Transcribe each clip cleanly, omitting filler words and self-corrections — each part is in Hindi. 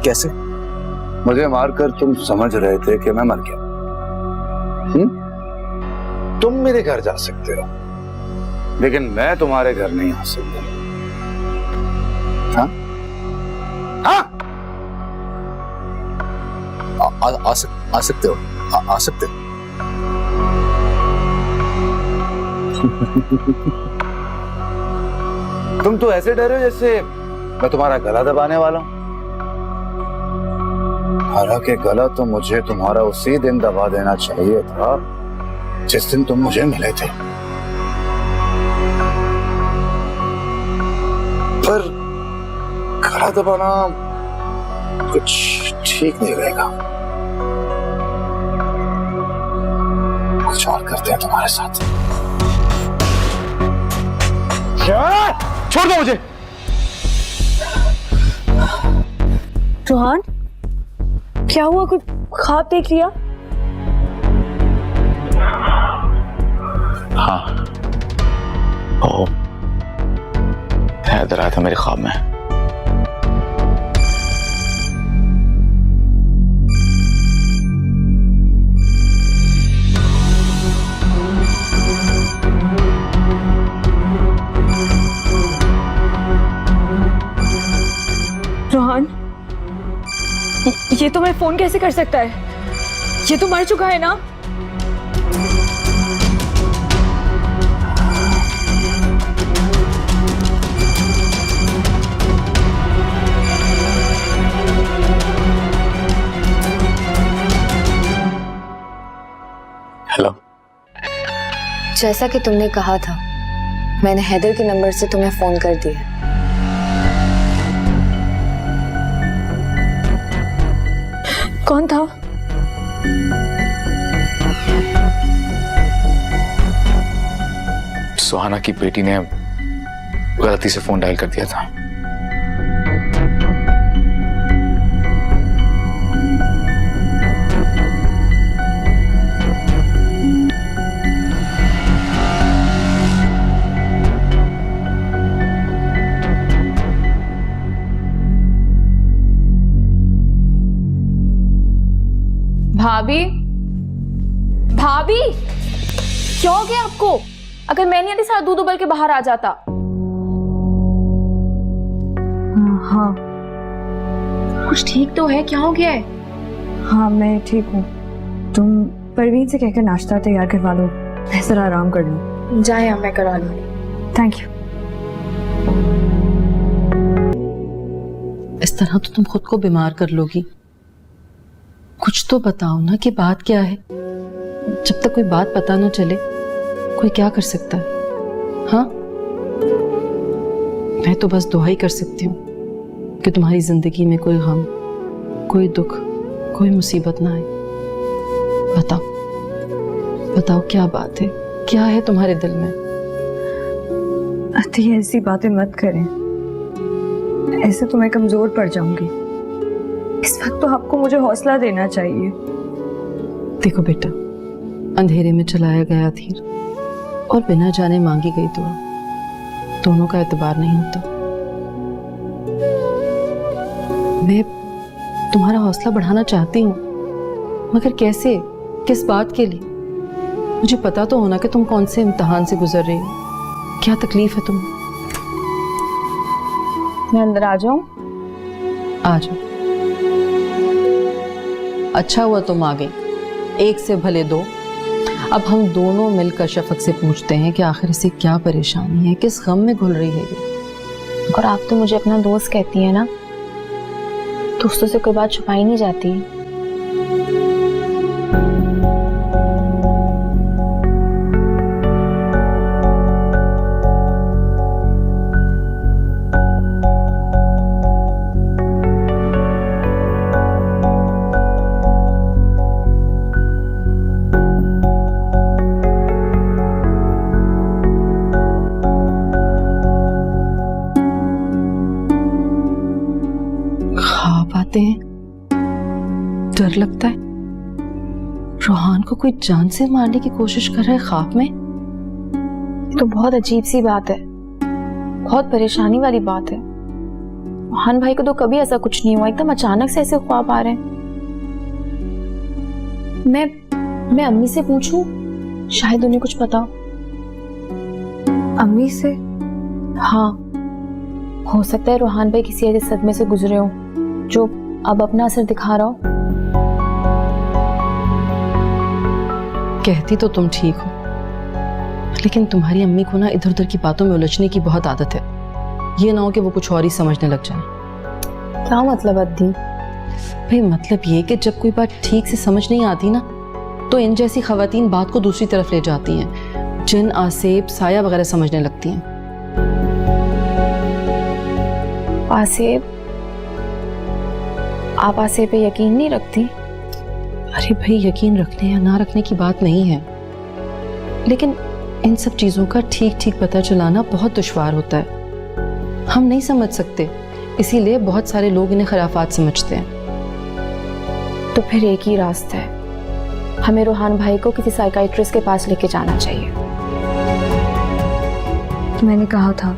कैसे? मुझे मारकर तुम समझ रहे थे कि मैं मर गया। तुम मेरे घर जा सकते हो, लेकिन मैं तुम्हारे घर नहीं आ सकता। हाँ? हाँ? आ सकते हो, आ सकते हो। तुम तो ऐसे डरे हो जैसे मैं तुम्हारा गला दबाने वाला हूं। हालांकि गला तो मुझे तुम्हारा उसी दिन दबा देना चाहिए था जिस दिन तुम मुझे मिले थे, पर गला दबाना कुछ ठीक नहीं रहेगा। कुछ और करते हैं तुम्हारे साथ। क्या? छोड़ दो मुझे। रोहान, क्या हुआ? कुछ ख्वाब देख लिया? हाँ, ओ हैदर आया था मेरे ख्वाब में। रोहान, ये तुम्हें फोन कैसे कर सकता है? ये तो मर चुका है ना? हेलो। जैसा कि तुमने कहा था, मैंने हैदर के नंबर से तुम्हें फोन कर दिया। कौन था? सुहाना की बेटी ने गलती से फोन डायल कर दिया था। भाभी, भाभी, क्या हो गया आपको? अगर मैं नहीं आती सारा दूध उबल के बाहर आ जाता। हाँ, कुछ ठीक तो है? क्या हो गया है? हाँ, मैं ठीक हूँ। तुम परवीन से कहकर नाश्ता तैयार करवा लो, मैं जरा आराम कर लूँ। जाए, मैं करवा लूँगी। Thank you. इस तरह तो तुम खुद को बीमार कर लोगी। कुछ तो बताओ ना कि बात क्या है। जब तक कोई बात पता ना चले कोई क्या कर सकता है? हाँ, मैं तो बस दुआ ही कर सकती हूँ कि तुम्हारी जिंदगी में कोई गम, कोई दुख, कोई मुसीबत ना आए। बताओ बताओ, क्या बात है? क्या है तुम्हारे दिल में? अति ऐसी बातें मत करें, ऐसे तो मैं कमजोर पड़ जाऊंगी। इस वक्त तो आपको मुझे हौसला देना चाहिए। देखो बेटा, अंधेरे में चलाया गया तीर और बिना जाने मांगी गई दुआ दोनों का एतबार नहीं होता। मैं तुम्हारा हौसला बढ़ाना चाहती हूँ, मगर कैसे, किस बात के लिए? मुझे पता तो होना कि तुम कौन से इम्तिहान से गुजर रही हो, क्या तकलीफ है तुम्हें। मैं अंदर आ जाऊं? आ जाओ। अच्छा हुआ तुम आ गई, एक से भले दो। अब हम दोनों मिलकर शफक से पूछते हैं कि आखिर इसे क्या परेशानी है, किस गम में घुल रही है ये। और आप तो मुझे अपना दोस्त कहती है ना, दोस्तों से कोई बात छुपाई नहीं जाती। आते हैं, डर लगता है। रोहान को कोई जान से मारने की कोशिश कर रहा है ख्वाब में। तो बहुत अजीब सी बात है, बहुत परेशानी वाली बात है। रोहान भाई को तो कभी ऐसा कुछ नहीं हुआ, एकदम अचानक से ऐसे ख्वाब आ रहे हैं। मैं अम्मी से पूछूं, शायद उन्हें कुछ पता हो। अम्मी से? हाँ, हो सकता है रोहान भाई किसी ऐसे सदमे से गुजरे हो जो अब अपना असर दिखा रहा हो। कहती तो तुम ठीक हो, लेकिन तुम्हारी अम्मी को ना इधर उधर की बातों में उलझने की बहुत आदत है। ये ना हो कि वो कुछ और ही समझने लग जाए। क्या मतलब अद्दी? भाई मतलब ये कि जब कोई बात ठीक से समझ नहीं आती ना, तो इन जैसी खवातीन बात को दूसरी तरफ ले जाती हैं, जिन, आसेब, साया वगैरह समझने लगती हैं। आसेब? आप आसेब पे यकीन नहीं रखती? अरे भाई, यकीन रखने या ना रखने की बात नहीं है, लेकिन इन सब चीजों का ठीक ठीक पता चलाना बहुत दुश्वार होता है। हम नहीं समझ सकते, इसीलिए बहुत सारे लोग इन्हें खराफात समझते हैं। तो फिर एक ही रास्ता है, हमें रोहान भाई को किसी साइकाइट्रिस्ट के पास लेके जाना चाहिए। मैंने कहा था,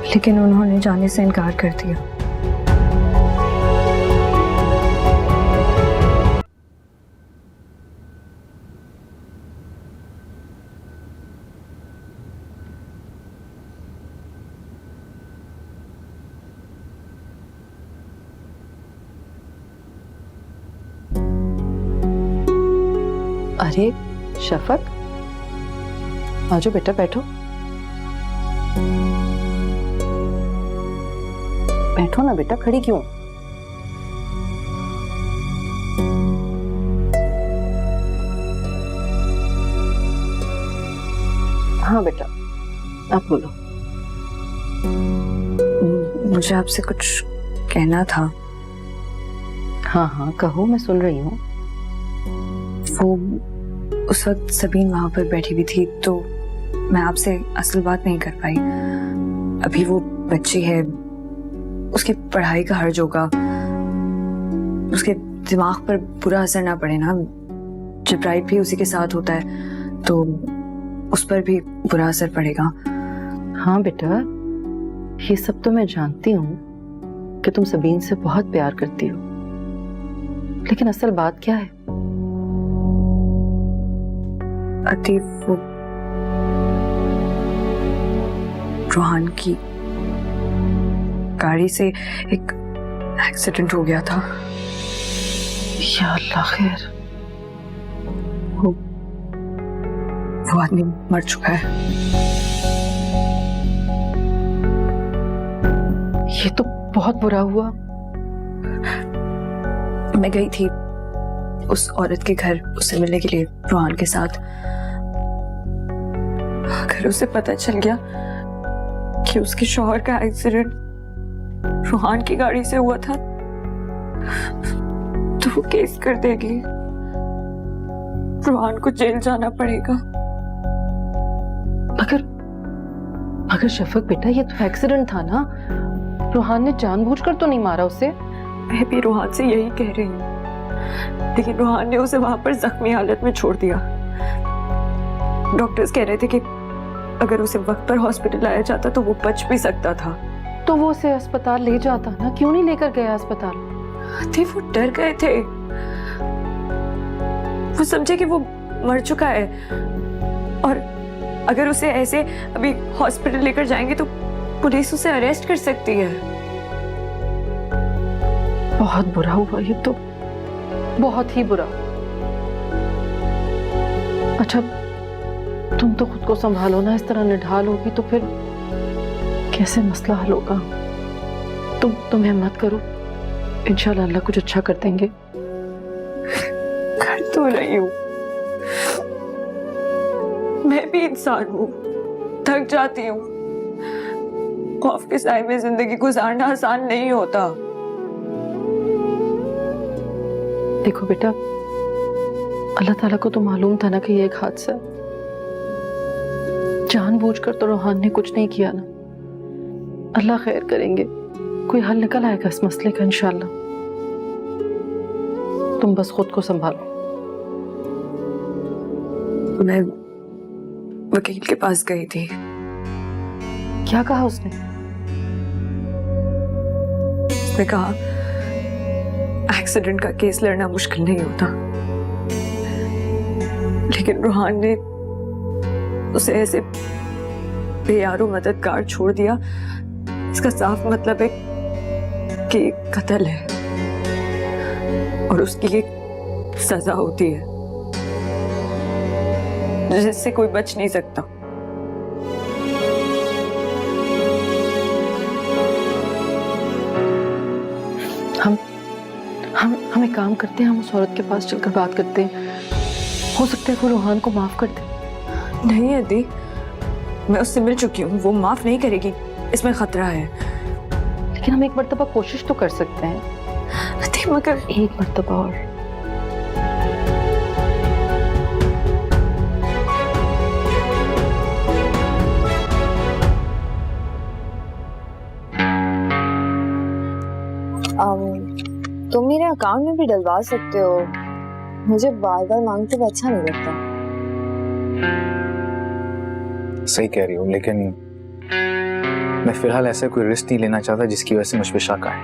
लेकिन उन्होंने जाने से इनकार कर दिया। अरे शफक, आजो बेटा, बैठो बैठो ना बेटा, खड़ी क्यों? हाँ बेटा, आप बोलो। मुझे आपसे कुछ कहना था। हाँ हाँ कहो, मैं सुन रही हूँ। वो उस वक्त सबीन वहां पर बैठी हुई थी, तो मैं आपसे असल बात नहीं कर पाई। अभी वो बच्ची है, उसकी पढ़ाई का हर्ज होगा, उसके दिमाग पर बुरा असर ना पड़े ना। जिब्राइल भी उसी के साथ होता है, तो उस पर भी बुरा असर पड़ेगा। हाँ बेटा, ये सब तो मैं जानती हूँ कि तुम सबीन से बहुत प्यार करती हो, लेकिन असल बात क्या है? अतीफ, वो रोहान की गाड़ी से एक एक्सीडेंट हो गया था। या अल्लाह खैर। वो आदमी मर चुका है। ये तो बहुत बुरा हुआ। मैं गई थी उस औरत के घर उससे मिलने के लिए, रोहान के साथ। अगर उसे पता चल गया कि उसके शौहर का एक्सीडेंट रोहान की गाड़ी से हुआ था, तो वो केस कर देगी। रोहान को जेल जाना पड़ेगा। मगर शफक बेटा, ये तो एक्सीडेंट था ना, रोहान ने जानबूझकर तो नहीं मारा उसे। मैं भी रोहान से यही कह रही हूँ, लेकिन रोहान ने उसे वहां पर जख्मी हालत में छोड़ दिया। डॉक्टर्स कह रहे थे कि अगर उसे वक्त पर हॉस्पिटल लाया जाता तो वो बच भी सकता था। तो वो उसे अस्पताल ले जाता ना, क्यों नहीं लेकर गया अस्पताल? थे वो डर गए थे, वो समझे कि वो मर चुका है, और अगर उसे ऐसे अभी हॉस्पिटल लेकर जाएंगे तो पुलिस उसे अरेस्ट कर सकती है। बहुत बुरा हुआ ये तो, बहुत ही बुरा। अच्छा, तुम तो खुद को संभालो ना, इस तरह निढाल होगी तो फिर कैसे मसला हल होगा? तुम हिम्मत करो, इंशाल्लाह अल्लाह कुछ अच्छा कर देंगे। कर तो रही हूँ, मैं भी इंसान हूँ, थक जाती हूँ। खौफ के साए में जिंदगी गुजारना आसान नहीं होता। देखो बेटा, अल्लाह ताला को तो मालूम था ना कि ये एक हादसा है। जानबूझकर तो रोहान ने कुछ नहीं किया ना। अल्लाह खैर करेंगे, कोई हल निकल आएगा इस मसले का इंशाल्लाह। तुम बस खुद को संभालो। मैं वकील के पास गई थी। क्या कहा उसने? उसने कहा एक्सीडेंट का केस लड़ना मुश्किल नहीं होता, लेकिन रूहान ने उसे ऐसे बेयारो मददगार छोड़ दिया, इसका साफ मतलब है कि कत्ल है और उसकी एक सजा होती है जिससे कोई बच नहीं सकता। हम एक काम करते हैं, हम उस औरत के पास चलकर बात करते हैं, हो सकता है वो रूहान को माफ कर दे। नहीं अदी, मैं उससे मिल चुकी हूँ, वो माफ नहीं करेगी, इसमें खतरा है। लेकिन हम एक मर्तबा कोशिश तो कर सकते हैं। अदी मगर एक मर्तबा और। तुम मेरे अकाउंट में भी डलवा सकते हो, मुझे बार बार मांगते हुए अच्छा नहीं लगता। सही कह रही हो, लेकिन मैं फिलहाल ऐसा कोई रिस्क नहीं लेना चाहता जिसकी वजह से मुझ पे शक आए।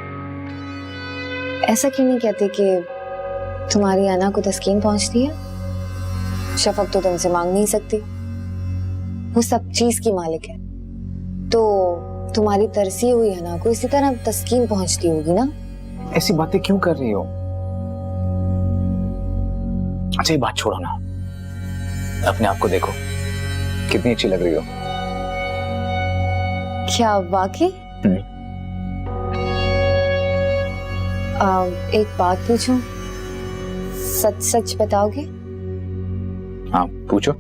ऐसा क्यों नहीं कहते कि तुम्हारी अना को तस्कीन पहुंचती है? शफक तो तुमसे मांग नहीं सकती, वो सब चीज की मालिक है, तो तुम्हारी तरसी हुई अना को इसी तरह तस्कीन पहुंचती होगी ना? ऐसी बातें क्यों कर रही हो? अच्छा ये बात छोड़ो ना, अपने आप को देखो कितनी अच्छी लग रही हो। क्या वाकई? एक बात पूछूं, सच सच बताओगे? हाँ पूछो।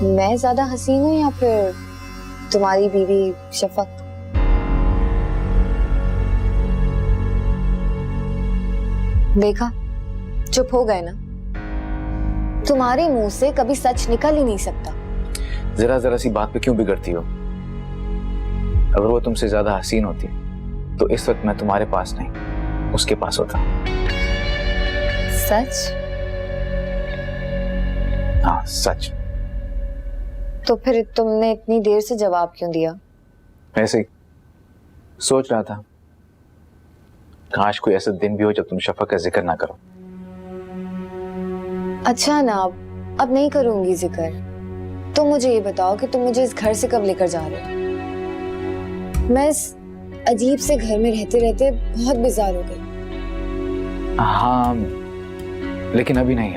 मैं ज्यादा हसीन हूँ या फिर तुम्हारी बीवी शफक? देखा, चुप हो गए ना। तुम्हारे मुंह से कभी सच निकल ही नहीं सकता। जरा जरा सी बात पे क्यों बिगड़ती हो? अगर वो तुमसे ज्यादा हसीन होती तो इस वक्त मैं तुम्हारे पास नहीं उसके पास होता। सच? हाँ सच। तो फिर तुमने इतनी देर से जवाब क्यों दिया? ऐसे ही सोच रहा था, काश कोई ऐसा दिन भी हो जब तुम शफक का जिक्र ना करो। अच्छा ना, अब नहीं करूंगी जिक्र। तुम मुझे ये बताओ कि तुम मुझे इस घर से कब लेकर जा रहे हो? मैं इस अजीब से घर में रहते रहते बहुत बेजार हो गई। हाँ लेकिन अभी नहीं,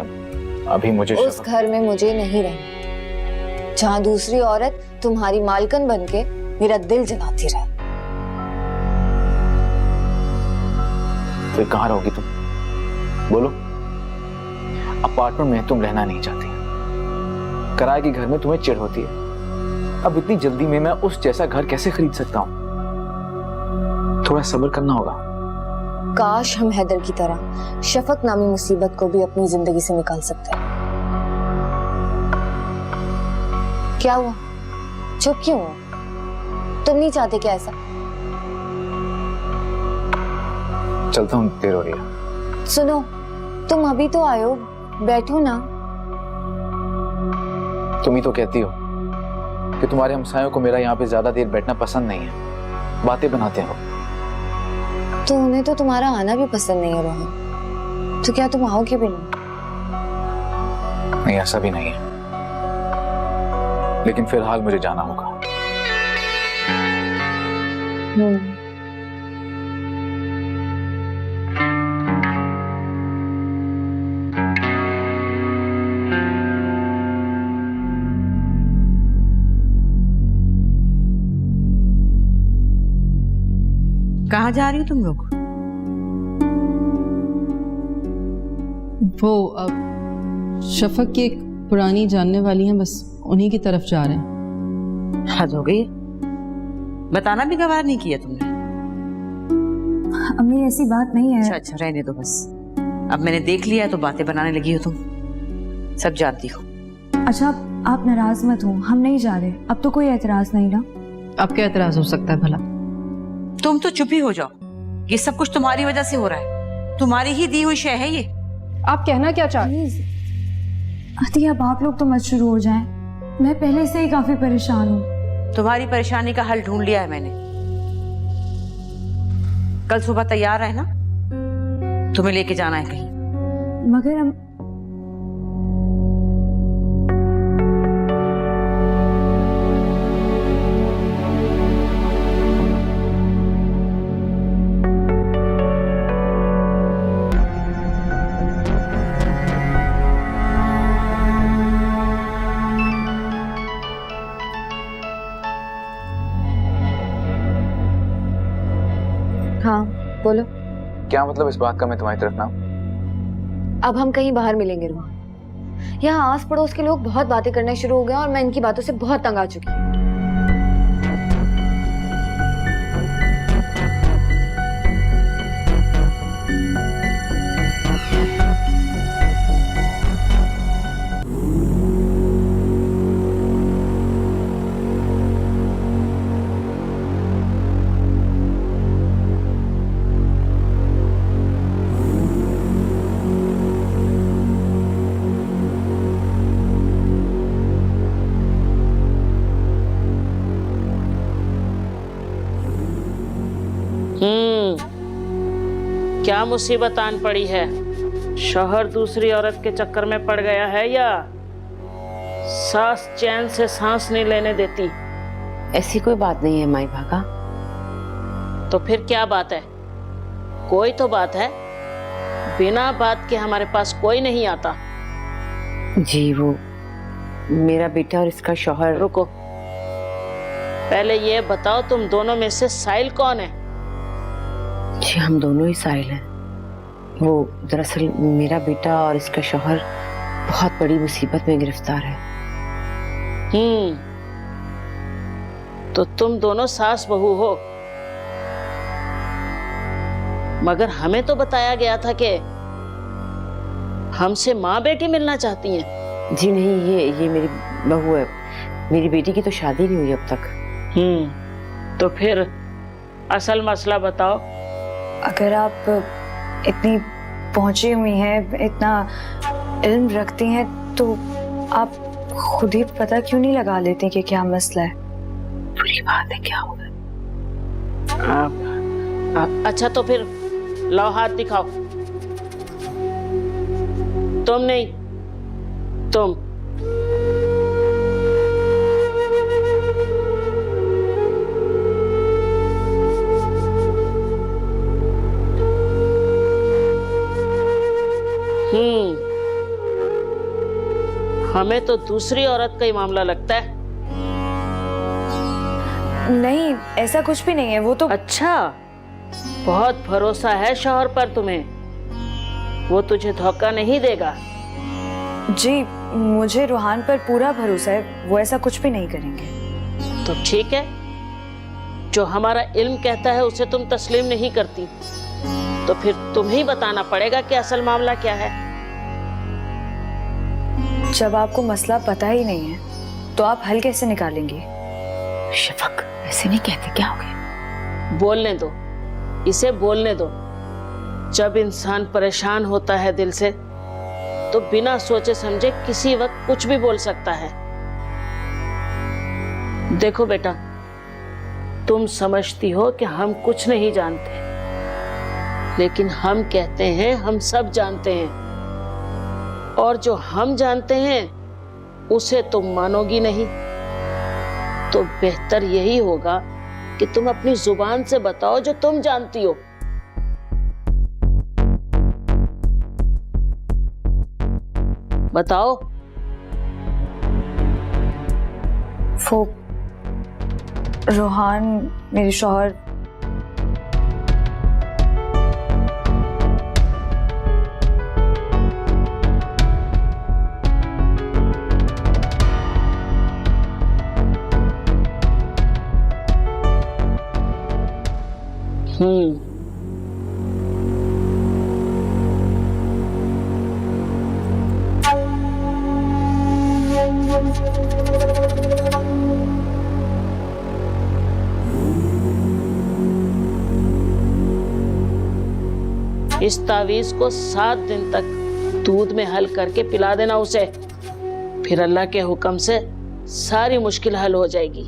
अभी मुझे उस घर में मुझे नहीं रहना जहां दूसरी औरत तुम्हारी मालकन बनके मेरा दिल जलाती रहे। फिर कहाँ रहोगी तुम? बोलो। अपार्टमेंट में तुम रहना नहीं चाहती, किराए के घर में तुम्हें चिढ़ होती है। अब इतनी जल्दी में मैं उस जैसा घर कैसे खरीद सकता हूँ? थोड़ा सब्र करना होगा। काश हम हैदर की तरह शफक नामी मुसीबत को भी अपनी जिंदगी से निकाल सकते हैं। क्या हुआ? चुप क्यों हो? तुम नहीं चाहते क्या ऐसा? चलता हूँ, देर हो रही है। सुनो, तुम अभी तो आए हो, बैठो ना। तुम ही तो कहती हो कि तुम्हारे हमसायों को मेरा यहाँ पे ज्यादा देर बैठना पसंद नहीं है, बातें बनाते हो। तो उन्हें तो तुम्हारा आना भी पसंद नहीं है रोहन, तो क्या तुम आओगे भी नहीं? नहीं ऐसा भी नहीं है, लेकिन फिलहाल मुझे जाना होगा। कहाँ जा रही हो तुम लोग? वो अब शफक की एक पुरानी जानने वाली हैं, बस उन्हीं की तरफ जा रहे हैं। हद हो गई, बताना भी गवार नहीं किया तुमने। अम्मी ऐसी बात नहीं है। अच्छा अच्छा रहने दो बस, अब मैंने देख लिया है तो बातें बनाने लगी हो तुम, सब जानती हो। अच्छा आप नाराज मत हो, हम नहीं जा रहे, अब तो कोई एतराज नहीं ना। अब क्या एतराज हो सकता है भला? तुम तो चुप ही हो जाओ, ये सब कुछ तुम्हारी वजह से हो रहा है, तुम्हारी ही दी हुई शय है ये। आप कहना क्या चाहते? अति अब आप लोग तो मत शुरू हो जाएं, मैं पहले से ही काफी परेशान हूँ। तुम्हारी परेशानी का हल ढूंढ लिया है मैंने। कल सुबह तैयार है ना? तुम्हें लेके जाना है कहीं। मगर हम हाँ बोलो। क्या मतलब इस बात का मैं तुम्हारी तरफ ना हूं? अब हम कहीं बाहर मिलेंगे रोहन। यहाँ आस पड़ोस के लोग बहुत बातें करने शुरू हो गए और मैं इनकी बातों से बहुत तंग आ चुकी हूँ। क्या मुसीबत आन पड़ी है? शौहर दूसरी औरत के चक्कर में पड़ गया है या सास चैन से सांस नहीं लेने देती? ऐसी कोई बात नहीं है माई भागा। तो फिर क्या बात है? कोई तो बात है। बिना बात के हमारे पास कोई नहीं आता। जी वो मेरा बेटा और इसका शौहर। रुको, पहले ये बताओ तुम दोनों में से साहिल कौन है? जी हम दोनों ही साहिल हैं। वो दरअसल मेरा बेटा और इसका शौहर बहुत बड़ी मुसीबत में गिरफ्तार है। तो तुम दोनों सास बहू हो, मगर हमें तो बताया गया था कि हमसे माँ बेटी मिलना चाहती हैं। जी नहीं, ये मेरी बहू है। मेरी बेटी की तो शादी नहीं हुई अब तक। तो फिर असल मसला बताओ। अगर आप इतनी पहुंची हुई हैं, इतना इल्म रखती हैं, तो आप खुद ही पता क्यों नहीं लगा लेती कि क्या मसला है? बुरी बात है, क्या होगा? अच्छा तो फिर लाओ हाथ दिखाओ। तुम नहीं, तुम। हमें तो दूसरी औरत का ही मामला लगता है। नहीं, ऐसा कुछ भी नहीं है। वो तो अच्छा, बहुत भरोसा है शौहर पर तुम्हें। वो तुझे धोखा नहीं देगा। जी मुझे रूहान पर पूरा भरोसा है, वो ऐसा कुछ भी नहीं करेंगे। तो ठीक है, जो हमारा इल्म कहता है उसे तुम तस्लीम नहीं करती, तो फिर तुम्हें ही बताना पड़ेगा कि असल मामला क्या है। जब आपको मसला पता ही नहीं है तो आप हल कैसे निकालेंगे? शफक ऐसे नहीं कहते, क्या हो गया? बोलने दो, इसे बोलने दो। जब इंसान परेशान होता है दिल से, तो बिना सोचे समझे किसी वक्त कुछ भी बोल सकता है। देखो बेटा, तुम समझती हो कि हम कुछ नहीं जानते, लेकिन हम कहते हैं हम सब जानते हैं, और जो हम जानते हैं उसे तुम मानोगी नहीं। तो बेहतर यही होगा कि तुम अपनी जुबान से बताओ जो तुम जानती हो। बताओ। वो रूहान मेरे शौहर इस तावीज को 7 दिन तक दूध में हल करके पिला देना उसे। फिर अल्लाह के हुक्म से सारी मुश्किल हल हो जाएगी।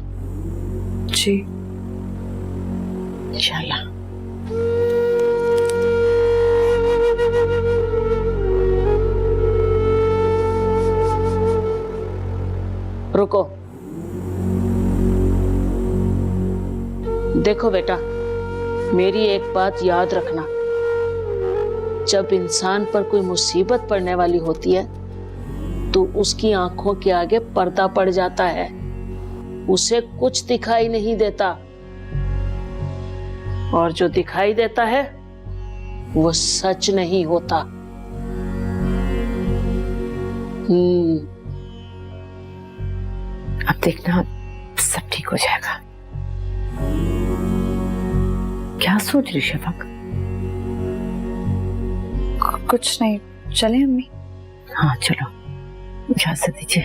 जी इंशाल्लाह। देखो बेटा, मेरी एक बात याद रखना, जब इंसान पर कोई मुसीबत पड़ने वाली होती है तो उसकी आंखों के आगे पर्दा पड़ जाता है, उसे कुछ दिखाई नहीं देता, और जो दिखाई देता है वो सच नहीं होता। अब देखना सब ठीक हो जाएगा। क्या सोच रही शफक? कुछ नहीं, चले अम्मी? हाँ चलो, इजाजत दीजिए।